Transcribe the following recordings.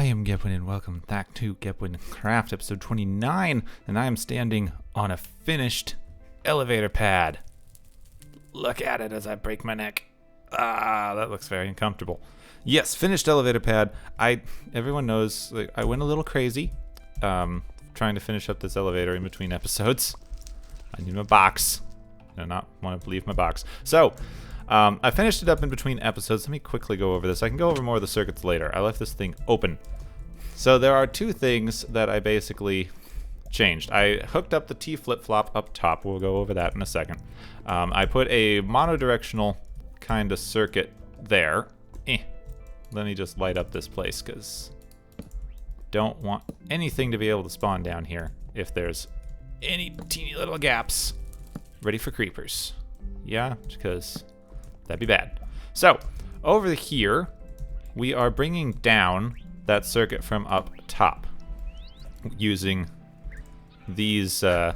am Gepwin and welcome back to GepwinCraft episode 29, and I am standing on a finished elevator pad. Look at it as I break my neck. That looks very uncomfortable. Yes, finished elevator pad. Everyone knows, like, I went a little crazy trying to finish up this elevator in between episodes. I need my box. I do not want to leave my box. So, I finished it up in between episodes. Let me quickly go over this. I can go over more of the circuits later. I left this thing open. So there are two things that I basically changed. I hooked up the T flip-flop up top. We'll go over that in a second. I put a monodirectional kind of circuit there. Let me just light up this place because don't want anything to be able to spawn down here if there's any teeny little gaps. Ready for creepers. Yeah, because that'd be bad. So, over here, we are bringing down that circuit from up top using these observers.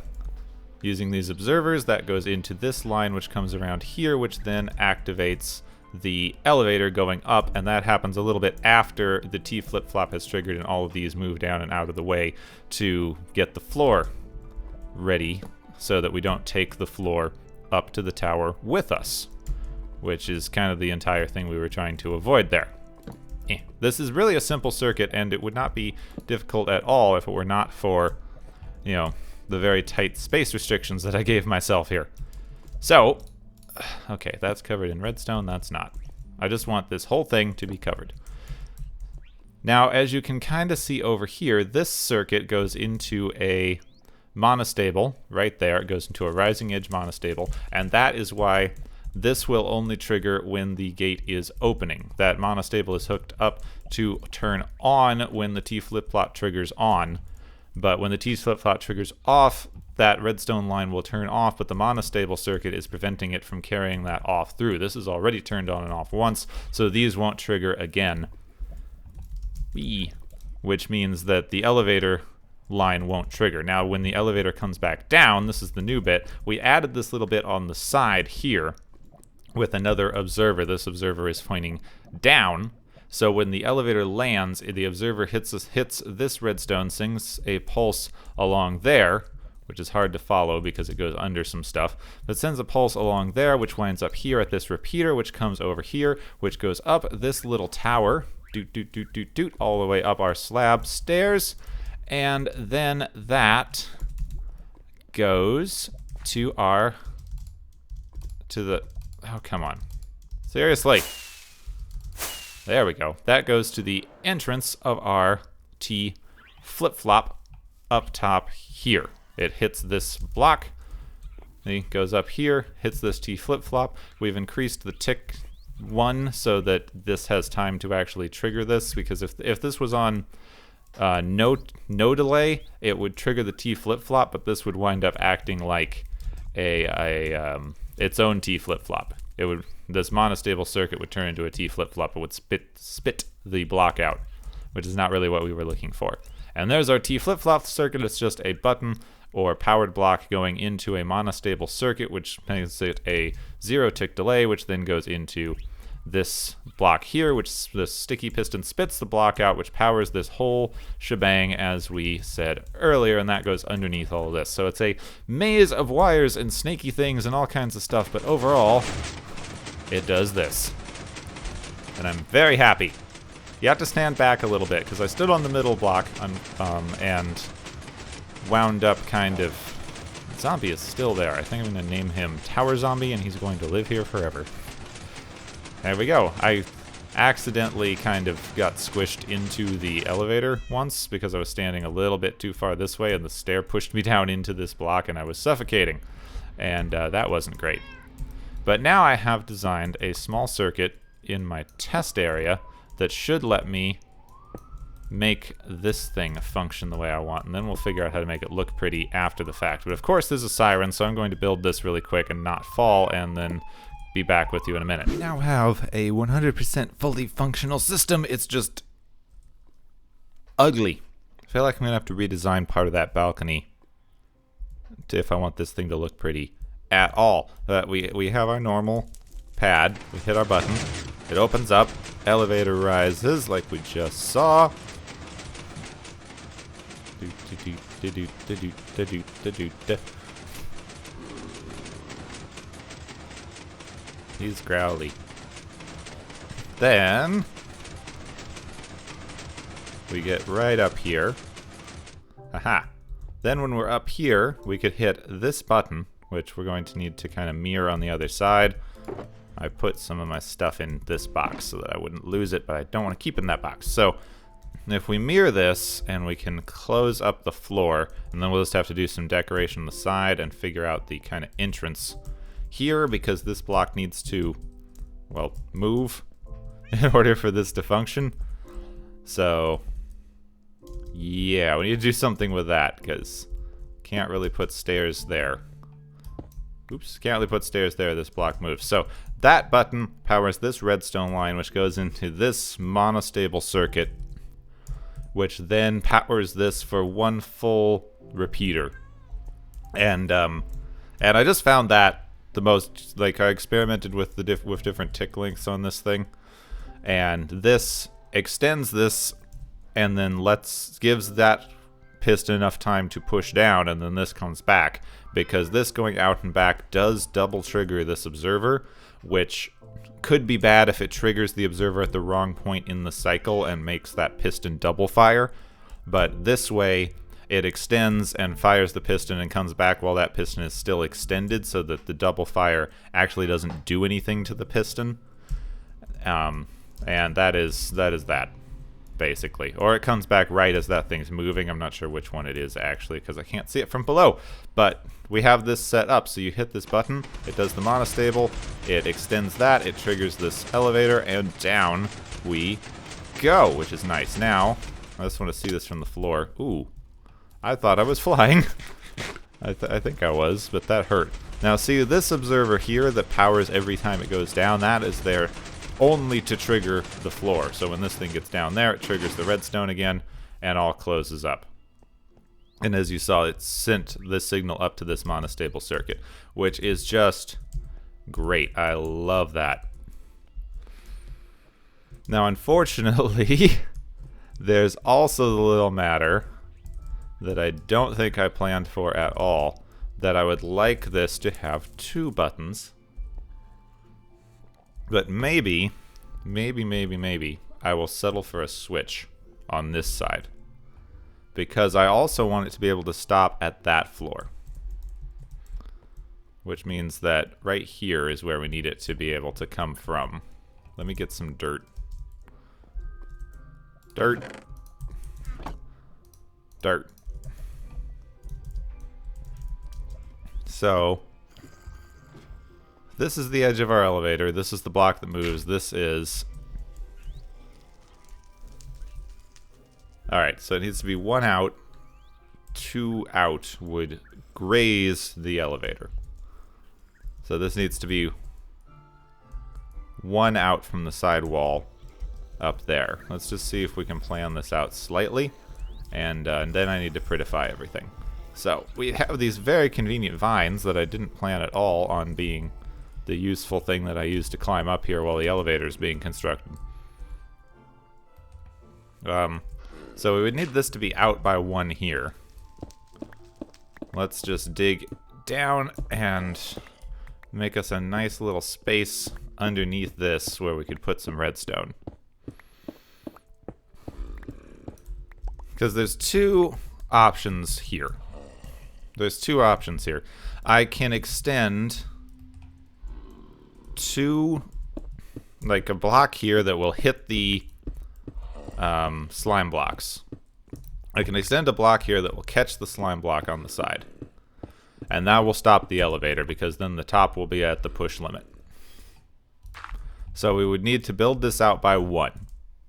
That goes into this line, which comes around here, which then activates the elevator going up, and that happens a little bit after the T flip-flop has triggered and all of these move down and out of the way to get the floor ready so that we don't take the floor up to the tower with us, which is kind of the entire thing we were trying to avoid there. This is really a simple circuit, and it would not be difficult at all if it were not for, the very tight space restrictions that I gave myself here. So, okay, that's covered in redstone, that's not. I just want this whole thing to be covered. Now, as you can kind of see over here, this circuit goes into a monostable right there. It goes into a rising edge monostable, and that is why this will only trigger when the gate is opening. That monostable is hooked up to turn on when the T flip-flop triggers on, but when the T flip-flop triggers off, that redstone line will turn off, but the monostable circuit is preventing it from carrying that off through. This is already turned on and off once, so these won't trigger again. Which means that the elevator line won't trigger. Now, when the elevator comes back down, this is the new bit, we added this little bit on the side here with another observer. This observer is pointing down, so when the elevator lands, the observer hits this redstone, sings a pulse along there, which is hard to follow because it goes under some stuff, but sends a pulse along there, which winds up here at this repeater, which comes over here, which goes up this little tower, doot, doot, doot, doot, doot, all the way up our slab stairs, and then that goes to oh, come on. Seriously. There we go. That goes to the entrance of our T flip-flop up top here. It hits this block. It goes up here, hits this T flip-flop. We've increased the tick 1 so that this has time to actually trigger this, because if this was on no delay, it would trigger the T flip-flop, but this would wind up acting like its own T flip-flop. This monostable circuit would turn into a T flip-flop. It would spit the block out, which is not really what we were looking for. And there's our T flip-flop circuit. It's just a button or powered block going into a monostable circuit, which makes it a 0-tick delay, which then goes into this block here, which the sticky piston spits the block out, which powers this whole shebang, as we said earlier, and that goes underneath all of this. So it's a maze of wires and snaky things and all kinds of stuff, but overall, it does this. And I'm very happy. You have to stand back a little bit, because I stood on the middle block and wound up kind of... Zombie is still there. I think I'm going to name him Tower Zombie, and he's going to live here forever. There we go. I accidentally kind of got squished into the elevator once because I was standing a little bit too far this way, and the stair pushed me down into this block, and I was suffocating. And that wasn't great. But now I have designed a small circuit in my test area that should let me make this thing function the way I want, and then we'll figure out how to make it look pretty after the fact. But of course there's a siren, so I'm going to build this really quick and not fall, and then be back with you in a minute. We now have a 100% fully functional system. It's just ugly. I feel like I'm gonna have to redesign part of that balcony if I want this thing to look pretty at all. We have our normal pad. We hit our button. It opens up. Elevator rises like we just saw. He's growly. Then we get right up here. Aha. Then when we're up here, we could hit this button, which we're going to need to kind of mirror on the other side. I put some of my stuff in this box so that I wouldn't lose it, but I don't want to keep it in that box. So if we mirror this and we can close up the floor, and then we'll just have to do some decoration on the side and figure out the kind of entrance here, because this block needs to, well, move in order for this to function. So yeah, we need to do something with that, because can't really put stairs there. Oops, can't really put stairs there, this block moves. So that button powers this redstone line, which goes into this monostable circuit, which then powers this for one full repeater. And I just found that the most, like, I experimented with the with different tick lengths on this thing, and this extends this and then gives that piston enough time to push down, and then this comes back, because this going out and back does double trigger this observer, which could be bad if it triggers the observer at the wrong point in the cycle and makes that piston double fire. But this way it extends and fires the piston and comes back while that piston is still extended, so that the double fire actually doesn't do anything to the piston. And that is that, basically. Or it comes back right as that thing's moving. I'm not sure which one it is, actually, because I can't see it from below. But we have this set up, so you hit this button, it does the monostable, it extends that, it triggers this elevator, and down we go, which is nice. Now, I just want to see this from the floor. Ooh, I thought I was flying. I think I was, but that hurt. Now see, this observer here that powers every time it goes down, that is there only to trigger the floor. So when this thing gets down there, it triggers the redstone again, and all closes up. And as you saw, it sent this signal up to this monostable circuit, which is just great. I love that. Now, unfortunately, there's also the little matter that I don't think I planned for at all, that I would like this to have two buttons. But maybe, I will settle for a switch on this side, because I also want it to be able to stop at that floor. Which means that right here is where we need it to be able to come from. Let me get some dirt. Dirt. Dirt. So this is the edge of our elevator. This is the block that moves. This is... Alright, so it needs to be one out. Two out would graze the elevator. So this needs to be one out from the side wall up there. Let's just see if we can plan this out slightly. And then I need to prettify everything. So we have these very convenient vines that I didn't plan at all on being the useful thing that I use to climb up here while the elevator is being constructed. So we would need this to be out by one here. Let's just dig down and make us a nice little space underneath this where we could put some redstone. Because there's two options here. There's two options here. I can extend two, like a block here that will hit the slime blocks. I can extend a block here that will catch the slime block on the side. And that will stop the elevator, because then the top will be at the push limit. So we would need to build this out by one.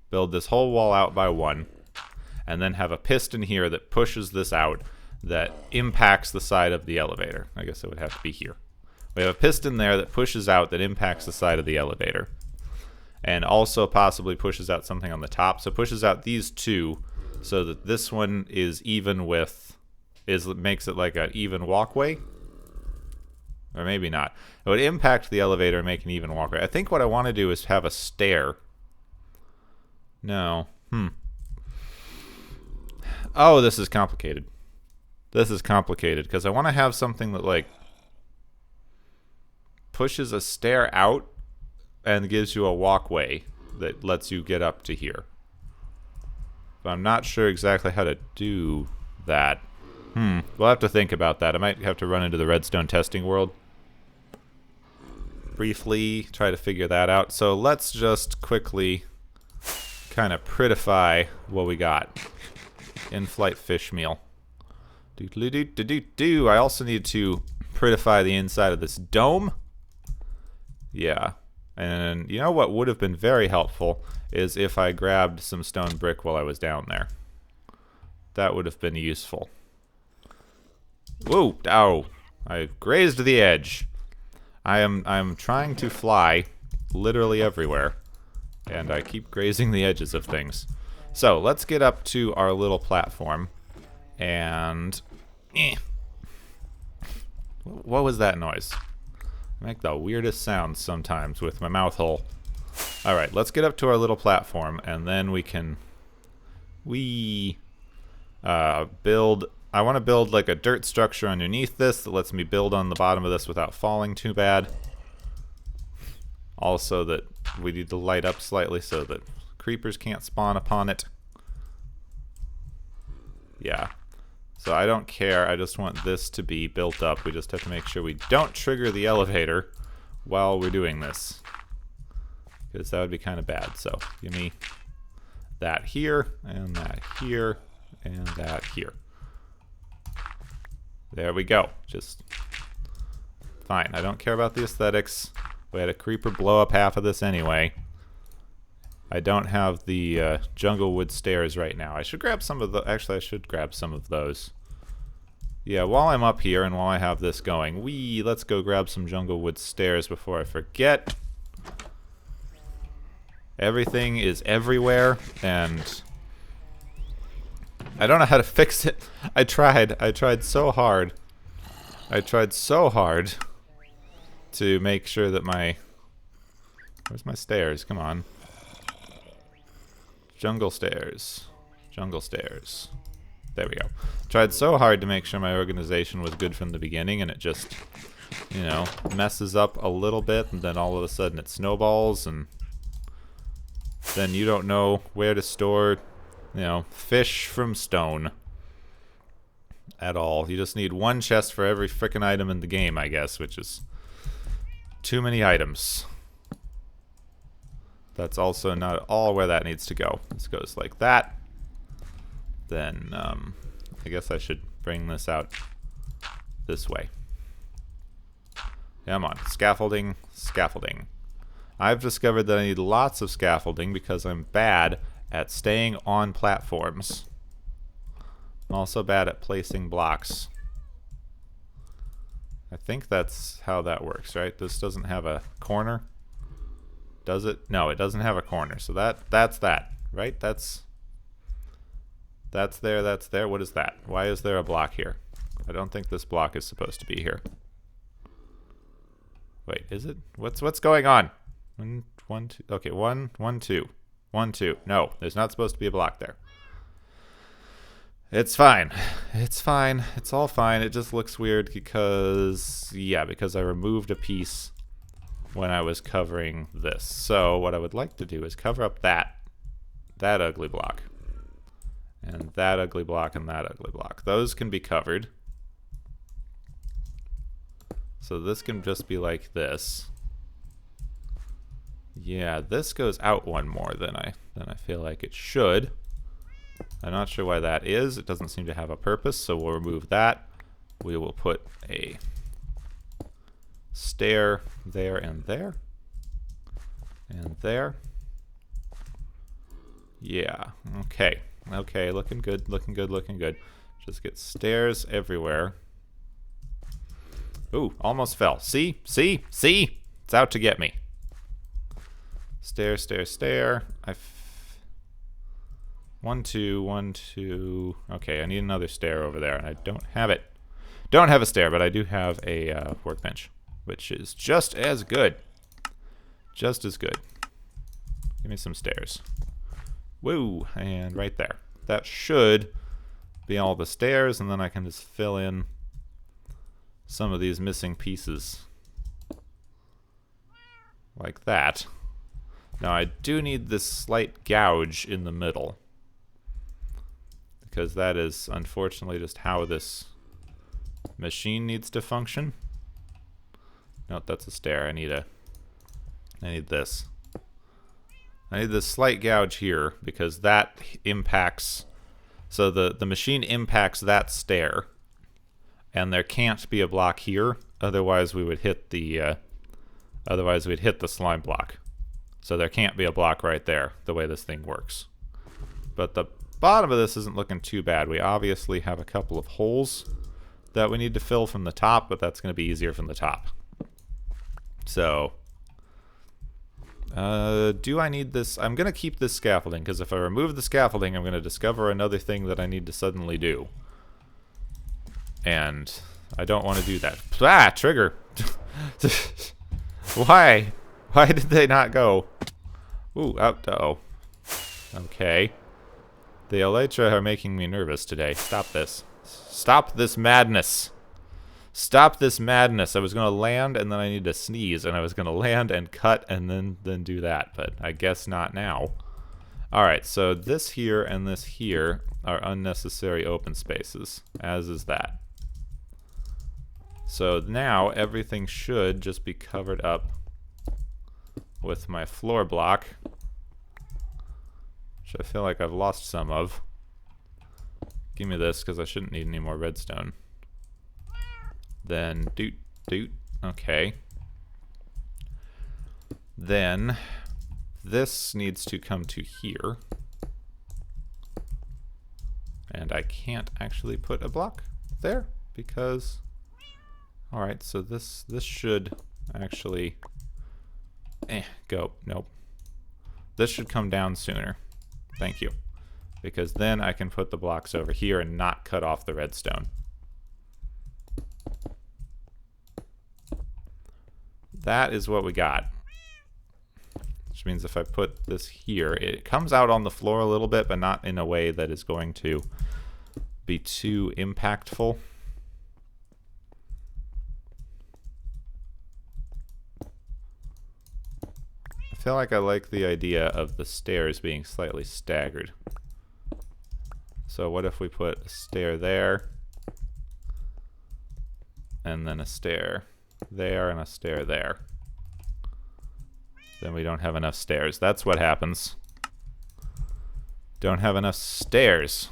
Build this whole wall out by one. And then have a piston here that pushes this out that impacts the side of the elevator. I guess it would have to be here. We have a piston there that pushes out that impacts the side of the elevator. And also possibly pushes out something on the top. So pushes out these two so that this one is even with, makes it like an even walkway. Or maybe not. It would impact the elevator and make an even walkway. I think what I want to do is have a stair. No. Oh, this is complicated. This is complicated because I want to have something that like pushes a stair out and gives you a walkway that lets you get up to here. But I'm not sure exactly how to do that. We'll have to think about that. I might have to run into the redstone testing world. Briefly try to figure that out. So let's just quickly kind of prettify what we got. In-flight fish meal. I also need to prettify the inside of this dome. Yeah. And you know what would have been very helpful is if I grabbed some stone brick while I was down there. That would have been useful. Whoa! Ow! I grazed the edge. I'm trying to fly literally everywhere, and I keep grazing the edges of things. So let's get up to our little platform, and what was that noise? I make the weirdest sounds sometimes with my mouth hole. All right, let's get up to our little platform, and then we can build. I want to build like a dirt structure underneath this that lets me build on the bottom of this without falling too bad. Also that we need to light up slightly so that creepers can't spawn upon it. Yeah. So I don't care. I just want this to be built up. We just have to make sure we don't trigger the elevator while we're doing this, because that would be kind of bad. So give me that here, and that here, and that here. There we go. Just fine. I don't care about the aesthetics. We had a creeper blow up half of this anyway. I don't have the jungle wood stairs right now. I should grab some of the... Actually, I should grab some of those. Yeah, while I'm up here and while I have this going, let's go grab some jungle wood stairs before I forget. Everything is everywhere, and I don't know how to fix it. I tried so hard. I tried so hard to make sure that my... Where's my stairs? Come on. Jungle stairs. Jungle stairs. There we go. Tried so hard to make sure my organization was good from the beginning, and it just, you know, messes up a little bit, and then all of a sudden it snowballs, and then you don't know where to store, you know, fish from stone at all. You just need one chest for every frickin' item in the game, I guess, which is too many items. That's also not at all where that needs to go. This goes like that. Then, I guess I should bring this out this way. Come on. Scaffolding, scaffolding. I've discovered that I need lots of scaffolding because I'm bad at staying on platforms. I'm also bad at placing blocks. I think that's how that works, right? This doesn't have a corner. Does it? No, it doesn't have a corner. So that's that, right? That's there, that's there. What is that? Why is there a block here? I don't think this block is supposed to be here. Wait, is it? What's going on? One, two. Okay, one, two. 1, 2. No, there's not supposed to be a block there. It's fine. It's fine. It's all fine. It just looks weird because, yeah, because I removed a piece when I was covering this. So what I would like to do is cover up that ugly block, and that ugly block, and that ugly block. Those can be covered. So this can just be like this. Yeah, this goes out one more than I feel like it should. I'm not sure why that is. It doesn't seem to have a purpose, so we'll remove that. We will put a stair there and there. And there. Yeah, okay. Okay, looking good, looking good, looking good. Just get stairs everywhere. Ooh, almost fell. See? See? See? It's out to get me. Stair, stair, stair. 1, 2, 1, 2. Okay, I need another stair over there, and I don't have it. Don't have a stair, but I do have a workbench, which is just as good. Just as good. Give me some stairs. Woo! And right there. That should be all the stairs, and then I can just fill in some of these missing pieces. Like that. Now I do need this slight gouge in the middle, because that is unfortunately just how this machine needs to function. No, that's a stair. I need this. I need this slight gouge here because that impacts. So the machine impacts that stair, and there can't be a block here. Otherwise, we would hit the. Otherwise, we'd hit the slime block. So there can't be a block right there. The way this thing works. But the bottom of this isn't looking too bad. We obviously have a couple of holes that we need to fill from the top, but that's going to be easier from the top. So, do I need this? I'm going to keep this scaffolding, because if I remove the scaffolding, I'm going to discover another thing that I need to suddenly do. And I don't want to do that. Ah, trigger! Why? Why did they not go? Ooh, uh-oh. Okay. The elytra are making me nervous today. Stop this. Stop this madness. Stop this madness. I was going to land and then I need to sneeze, and I was going to land and cut and then do that, but I guess not now. Alright, so this here and this here are unnecessary open spaces, as is that. So now everything should just be covered up with my floor block, which I feel like I've lost some of. Give me this, because I shouldn't need any more redstone. Then doot. Okay. Then this needs to come to here. And I can't actually put a block there because... Alright, so this should actually go. Nope. This should come down sooner. Thank you. Because then I can put the blocks over here and not cut off the redstone. That is what we got. Which means if I put this here, it comes out on the floor a little bit, but not in a way that is going to be too impactful. I feel like I like the idea of the stairs being slightly staggered. So what if we put a stair there, and then a stair there, and a stair there? Then we don't have enough stairs. That's what happens. Don't have enough stairs.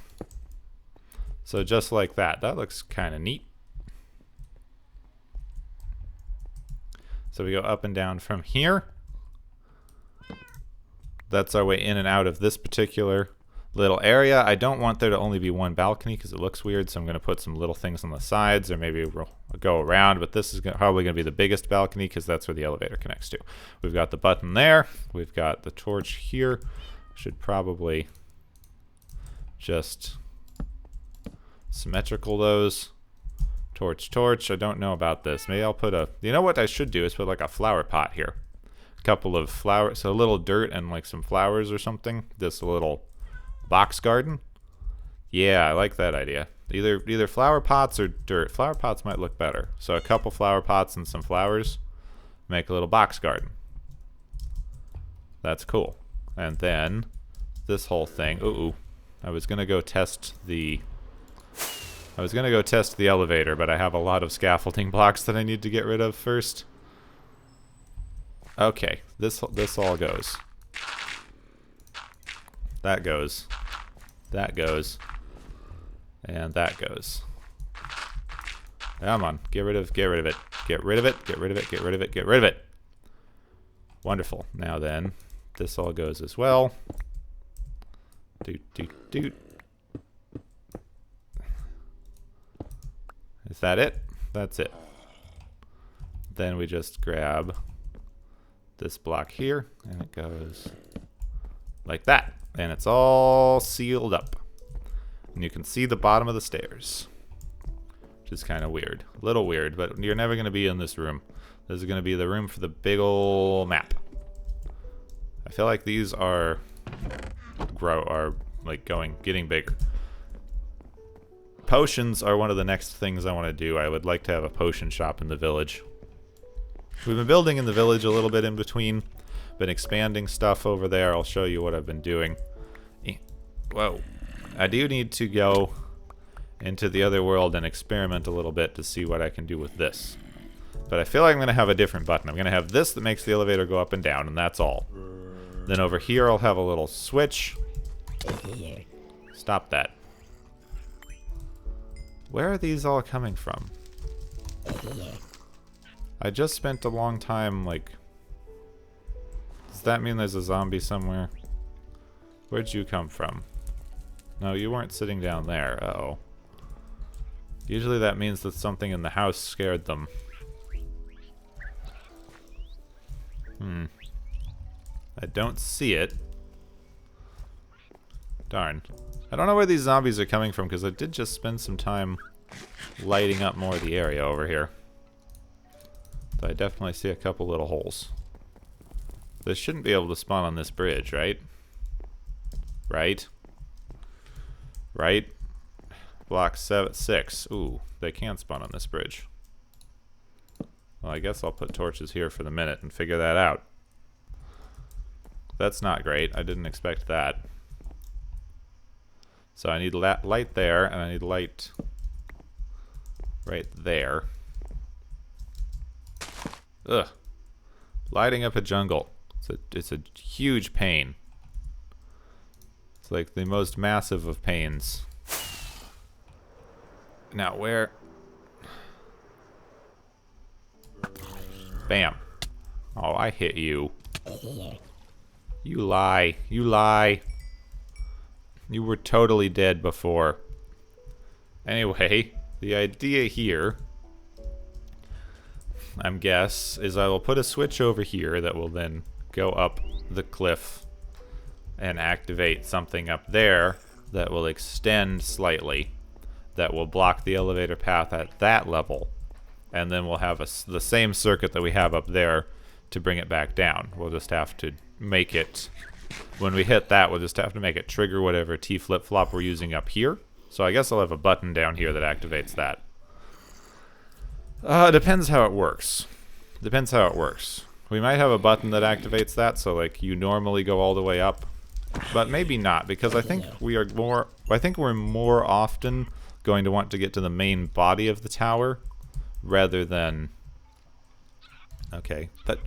So just like that. That looks kind of neat. So we go up and down from here. That's our way in and out of this particular little area. I don't want there to only be one balcony because it looks weird, so I'm going to put some little things on the sides, or maybe we'll go around, but this is probably going to be the biggest balcony because that's where the elevator connects to. We've got the button there. We've got the torch here. Should probably just symmetrical those. Torch. I don't know about this. Maybe I'll put a... You know what I should do is put like a flower pot here. A couple of flowers, so a little dirt and like some flowers or something. This little box garden. Yeah, I like that idea. Either flower pots or dirt. Flower pots might look better. So a couple flower pots and some flowers make a little box garden. That's cool. And then this whole thing. Ooh. I was gonna go test the elevator, but I have a lot of scaffolding blocks that I need to get rid of first. Okay, this all goes. That goes. That goes. And that goes. Come on, get rid of it. Get rid of it. Wonderful. Now then, this all goes as well. Doot. Is that it? That's it. Then we just grab this block here, and it goes like that. And it's all sealed up. And you can see the bottom of the stairs, which is kind of weird. A little weird, but you're never going to be in this room. This is going to be the room for the big ol' map. I feel like these are like getting bigger. potions are one of the next things I want to do. I would like to have a potion shop in the village. We've been building in the village a little bit in between. Been expanding stuff over there. I'll show you what I've been doing. Whoa. I do need to go into the other world and experiment a little bit to see what I can do with this. But I feel like I'm going to have a different button. I'm going to have this that makes the elevator go up and down, and that's all. Then over here I'll have a little switch. Stop that. Where are these all coming from? I just spent a long time, like... Does that mean there's a zombie somewhere? Where'd you come from? No, you weren't sitting down there. Uh-oh. Usually that means that something in the house scared them. I don't see it. Darn. I don't know where these zombies are coming from, because I did just spend some time lighting up more of the area over here. But I definitely see a couple little holes. They shouldn't be able to spawn on this bridge, right? Right? Right? Block 6. Ooh, they can spawn on this bridge. Well, I guess I'll put torches here for the minute and figure that out. That's not great. I didn't expect that. So I need light there, and I need light right there. Ugh. Lighting up a jungle. It's a huge pain. It's like the most massive of pains. Now where... Bam. Oh, I hit you. You lie. You lie. You were totally dead before. Anyway, the idea here, I guess, is I will put a switch over here that will then go up the cliff and activate something up there that will extend slightly, that will block the elevator path at that level. And then we'll have the same circuit that we have up there to bring it back down. We'll just have to make it, when we hit that, we'll just have to make it trigger whatever T flip-flop we're using up here. So I guess I'll have a button down here that activates that. Depends how it works. Depends how it works. We might have a button that activates that, so like you normally go all the way up. But maybe not, because I think we're more often going to want to get to the main body of the tower rather than... Okay, that...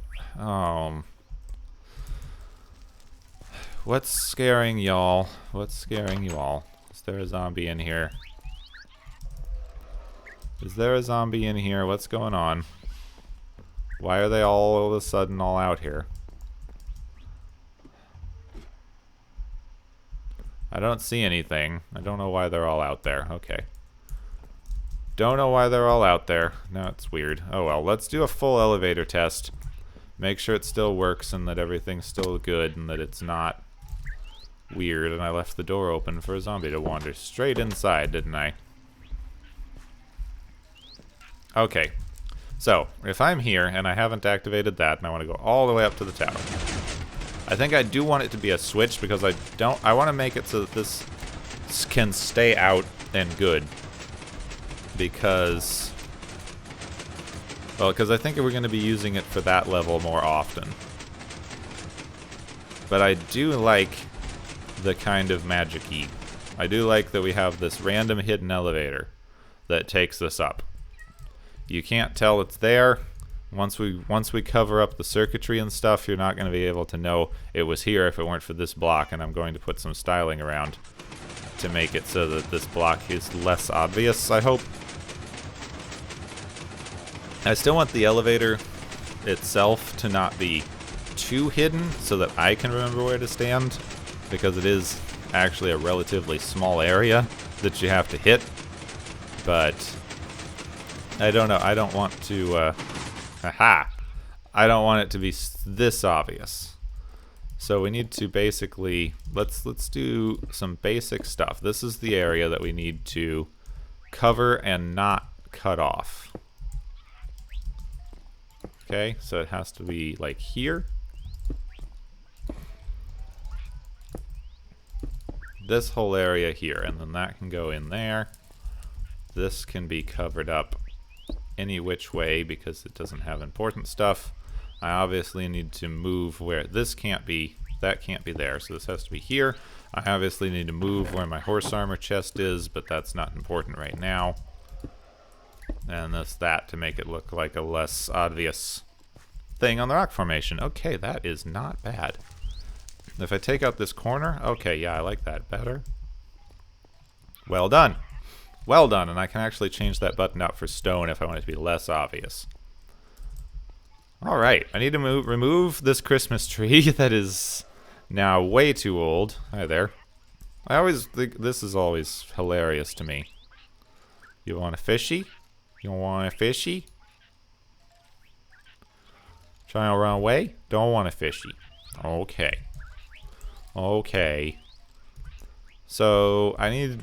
What's scaring y'all? What's scaring you all? Is there a zombie in here? Is there a zombie in here? What's going on? Why are they all of a sudden all out here? I don't see anything. I don't know why they're all out there. Okay. Don't know why they're all out there. No, it's weird. Oh well, let's do a full elevator test. Make sure it still works and that everything's still good and that it's not weird. And I left the door open for a zombie to wander straight inside, didn't I? Okay. So, if I'm here and I haven't activated that and I want to go all the way up to the tower. I think I do want it to be a switch because I want to make it so that this can stay out and good. Because I think we're going to be using it for that level more often. But I do like the kind of magic-y. I do like that we have this random hidden elevator that takes us up. You can't tell it's there. Once we cover up the circuitry and stuff, you're not going to be able to know it was here if it weren't for this block, and I'm going to put some styling around to make it so that this block is less obvious, I hope. I still want the elevator itself to not be too hidden so that I can remember where to stand, because it is actually a relatively small area that you have to hit. But I don't know. I don't want to I don't want it to be this obvious. So we need to basically let's do some basic stuff. This is the area that we need to cover and not cut off. Okay, so it has to be like here. This whole area here, and then that can go in there. this can be covered up any which way because it doesn't have important stuff. I obviously need to move where this can't be, that can't be there, so this has to be here. I obviously need to move where my horse armor chest is, but that's not important right now. And that to make it look like a less obvious thing on the rock formation. Okay, that is not bad. If I take out this corner, okay, yeah, I like that better. Well done. Well done, and I can actually change that button out for stone if I want it to be less obvious. Alright, I need to remove this Christmas tree that is now way too old. Hi there. I always think this is always hilarious to me. You want a fishy? You want a fishy? Trying to run away? Don't want a fishy. Okay. Okay. So, I need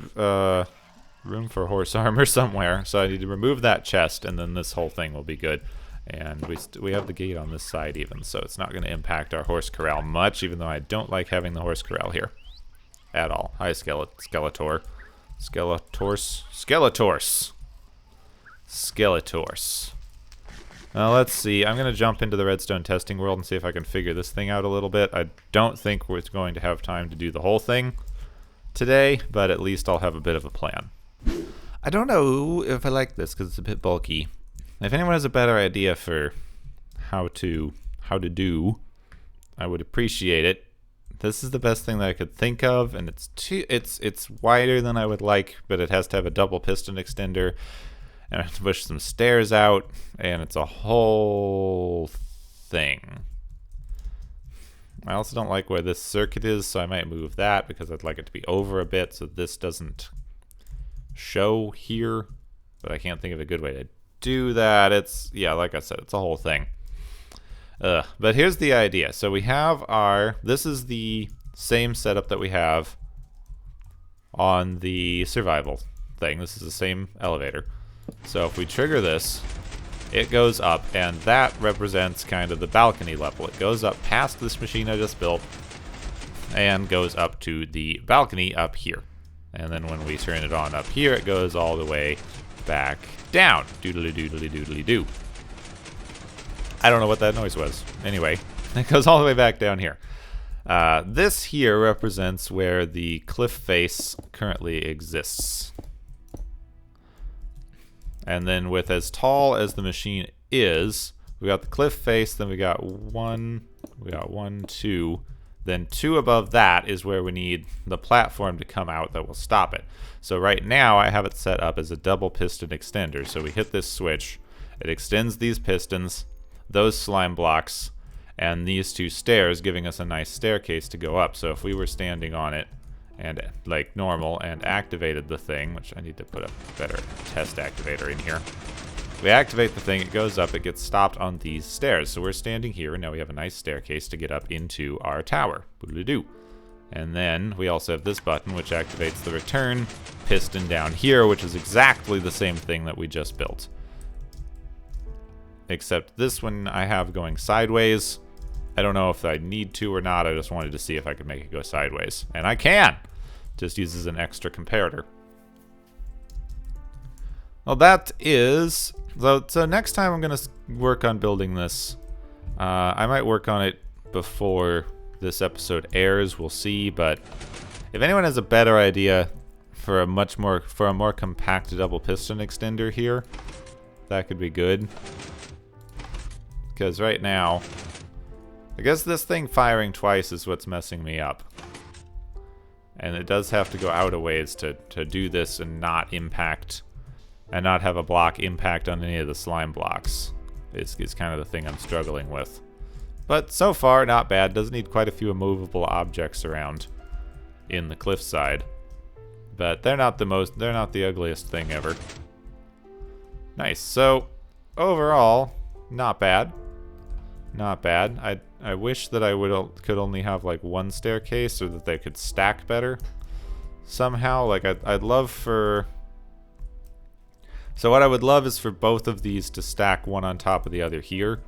room for horse armor somewhere. So I need to remove that chest, and then this whole thing will be good. And we have the gate on this side even, so it's not going to impact our horse corral much, even though I don't like having the horse corral here. At all. Hi, Skeletor. Skeletors. Now let's see. I'm going to jump into the redstone testing world and see if I can figure this thing out a little bit. I don't think we're going to have time to do the whole thing today, but at least I'll have a bit of a plan. I don't know if I like this because it's a bit bulky. If anyone has a better idea for how to do, I would appreciate it. This is the best thing that I could think of, and it's wider than I would like, but it has to have a double piston extender, and I have to push some stairs out, and it's a whole thing. I also don't like where this circuit is, so I might move that because I'd like it to be over a bit so this doesn't show here, but I can't think of a good way to do that. Yeah, like I said, it's a whole thing. But here's the idea. So we have this is the same setup that we have on the survival thing. This is the same elevator. So if we trigger this, it goes up, and that represents kind of the balcony level. It goes up past this machine I just built and goes up to the balcony up here. And then when we turn it on up here, it goes all the way back down. Doodly doodly doodly doo. I don't know what that noise was. Anyway, it goes all the way back down here. This here represents where the cliff face currently exists. And then with as tall as the machine is, we got the cliff face, then we got one, two. Then 2 above that is where we need the platform to come out that will stop it. So right now I have it set up as a double piston extender. So we hit this switch, it extends these pistons, those slime blocks, and these 2 stairs, giving us a nice staircase to go up. So if we were standing on it and like normal and activated the thing, which I need to put a better test activator in here. We activate the thing, it goes up, it gets stopped on these stairs. So we're standing here, and now we have a nice staircase to get up into our tower. Boodly-doo. And then we also have this button, which activates the return piston down here, which is exactly the same thing that we just built. Except this one I have going sideways. I don't know if I need to or not, I just wanted to see if I could make it go sideways. And I can! Just uses an extra comparator. Well, that is... So next time I'm going to work on building this. I might work on it before this episode airs, we'll see, but if anyone has a better idea for a more compact double piston extender here, that could be good. Because right now, I guess this thing firing twice is what's messing me up. And it does have to go out a ways to do this and not impact... and not have a block impact on any of the slime blocks. Is kind of the thing I'm struggling with. But so far, not bad. Does need quite a few immovable objects around in the cliffside. But they're not the ugliest thing ever. Nice. So, overall, not bad. Not bad. I wish that I could only have like one staircase, or that they could stack better somehow. Like I'd love for... So what I would love is for both of these to stack one on top of the other here,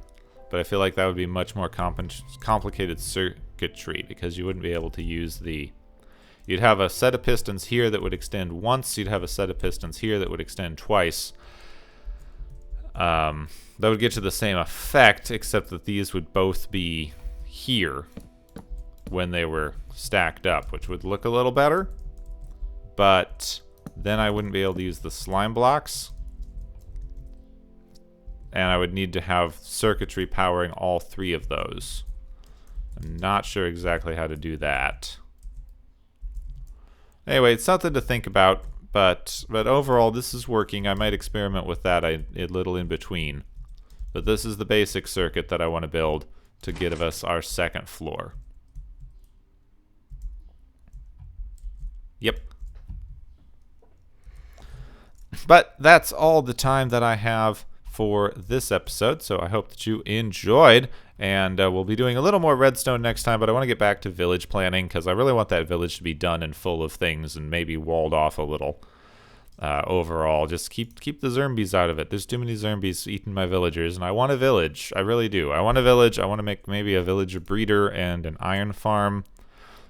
but I feel like that would be much more complicated circuitry, because you wouldn't be able to use the You'd have a set of pistons here that would extend once. You'd have a set of pistons here that would extend twice. That would get to the same effect, except that these would both be here when they were stacked up, which would look a little better. But then I wouldn't be able to use the slime blocks. And I would need to have circuitry powering all 3 of those. I'm not sure exactly how to do that. Anyway, it's something to think about, but overall this is working. I might experiment with that a little in between. But this is the basic circuit that I want to build to give us our second floor. Yep. But that's all the time that I have for this episode, so I hope that you enjoyed, and we'll be doing a little more redstone next time, but I want to get back to village planning, because I really want that village to be done and full of things, and maybe walled off a little. Overall, just keep the zombies out of it. There's too many zombies eating my villagers, and I want a village. I really do. I want a village. I want to make maybe a villager breeder and an iron farm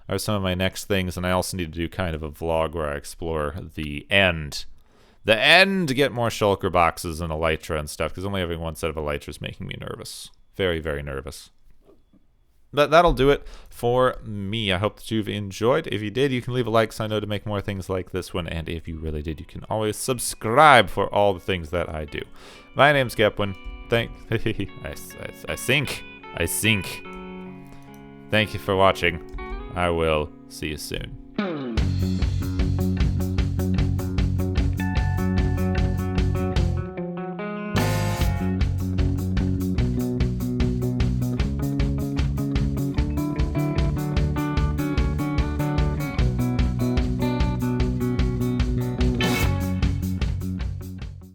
are some of my next things, and I also need to do kind of a vlog where I explore the end. The end to get more shulker boxes and elytra and stuff, because only having one set of elytra is making me nervous. Very, very nervous. But that'll do it for me. I hope that you've enjoyed. If you did, you can leave a like so I know to make more things like this one. And if you really did, you can always subscribe for all the things that I do. My name's Gepwin. I sink. Thank you for watching. I will see you soon.